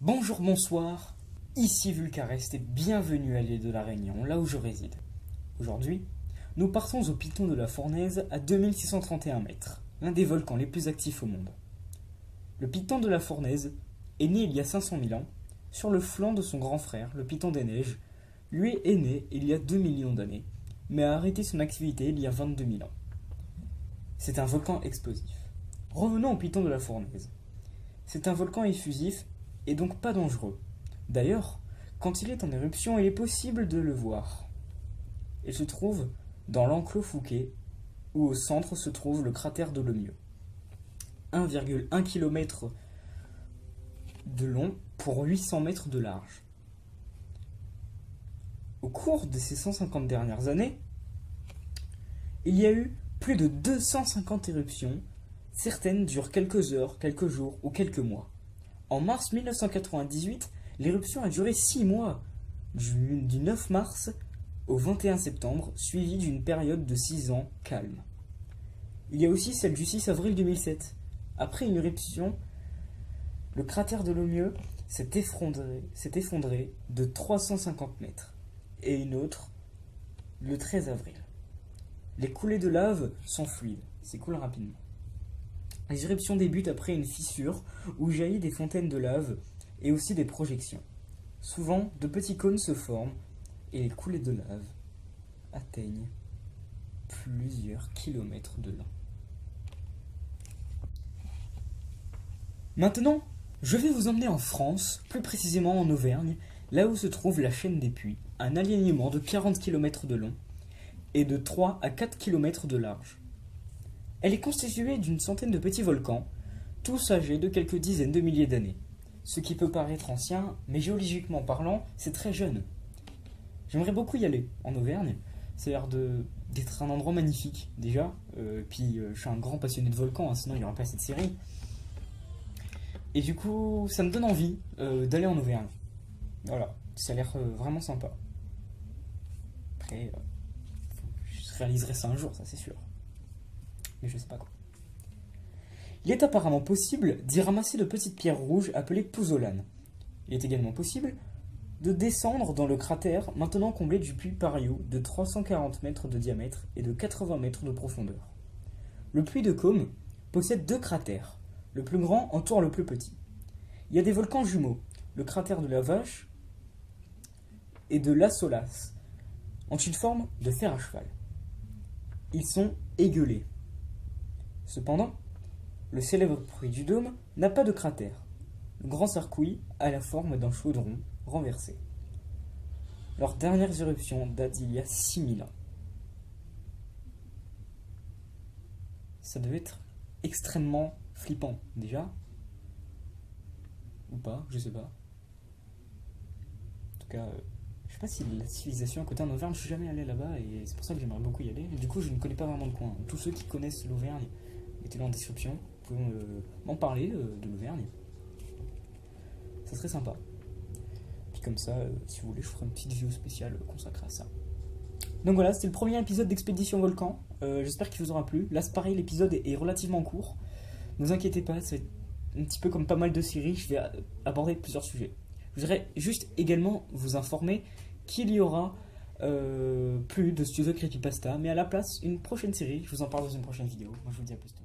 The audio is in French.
Bonjour, bonsoir, ici Vulcarest et bienvenue à l'île de la Réunion, là où je réside. Aujourd'hui, nous partons au piton de la Fournaise à 2631 mètres, l'un des volcans les plus actifs au monde. Le piton de la Fournaise est né il y a 500 000 ans, sur le flanc de son grand frère, le piton des Neiges. Lui est né il y a 2 millions d'années, mais a arrêté son activité il y a 22 000 ans. C'est un volcan explosif. Revenons au piton de la Fournaise. C'est un volcan effusif et donc pas dangereux. D'ailleurs, quand il est en éruption, il est possible de le voir. Il se trouve dans l'enclos Fouquet, où au centre se trouve le cratère de Lomieux. 1,1 km de long pour 800 mètres de large. Au cours de ces 150 dernières années, il y a eu plus de 250 éruptions. Certaines durent quelques heures, quelques jours ou quelques mois. En mars 1998, l'éruption a duré 6 mois, du 9 mars au 21 septembre, suivie d'une période de 6 ans calme. Il y a aussi celle du 6 avril 2007. Après une éruption, le cratère de Lomieux s'est effondré de 350 mètres, et une autre le 13 avril. Les coulées de lave sont fluides, s'écoulent rapidement. Les éruptions débutent après une fissure où jaillit des fontaines de lave et aussi des projections. Souvent, de petits cônes se forment et les coulées de lave atteignent plusieurs kilomètres de long. Maintenant, je vais vous emmener en France, plus précisément en Auvergne, là où se trouve la chaîne des Puys, un alignement de 40 km de long et de 3 à 4 km de large. Elle est constituée d'une centaine de petits volcans, tous âgés de quelques dizaines de milliers d'années. Ce qui peut paraître ancien, mais géologiquement parlant, c'est très jeune. J'aimerais beaucoup y aller, en Auvergne. Ça a l'air d'être un endroit magnifique, déjà. Je suis un grand passionné de volcans, hein, sinon il n'y aurait pas cette série. Et du coup, ça me donne envie d'aller en Auvergne. Voilà, ça a l'air vraiment sympa. Après, je réaliserai ça un jour, ça c'est sûr. Mais je sais pas quoi. Il est apparemment possible d'y ramasser de petites pierres rouges appelées pozzolanes. Il est également possible de descendre dans le cratère maintenant comblé du puits Pariou de 340 mètres de diamètre et de 80 mètres de profondeur. Le puits de Côme possède 2 cratères. Le plus grand entoure le plus petit. Il y a des volcans jumeaux, le cratère de la Vache et de la Solace, ont une forme de fer à cheval. Ils sont égueulés. Cependant, le célèbre puits du Dôme n'a pas de cratère. Le Grand Sarcouy a la forme d'un chaudron renversé. Leur dernière éruption date d'il y a 6000 ans. Ça devait être extrêmement flippant, déjà. Ou pas, je sais pas. En tout cas, je sais pas si la civilisation à côté en Auvergne, je suis jamais allé là-bas et c'est pour ça que j'aimerais beaucoup y aller. Et du coup, je ne connais pas vraiment le coin. Tous ceux qui connaissent l'Auvergne, mettez-le en description. Vous pouvez m'en parler de l'Auvergne. Ça serait sympa. Puis comme ça, si vous voulez, je ferai une petite vidéo spéciale consacrée à ça. Donc voilà, c'était le premier épisode d'Expédition Volcan. J'espère qu'il vous aura plu. Là, c'est pareil, l'épisode est relativement court. Ne vous inquiétez pas, c'est un petit peu comme pas mal de séries. Je vais aborder plusieurs sujets. Je voudrais juste également vous informer qu'il y aura plus de Studio Creepypasta, mais à la place, une prochaine série. Je vous en parle dans une prochaine vidéo. Moi, je vous dis à plus tard.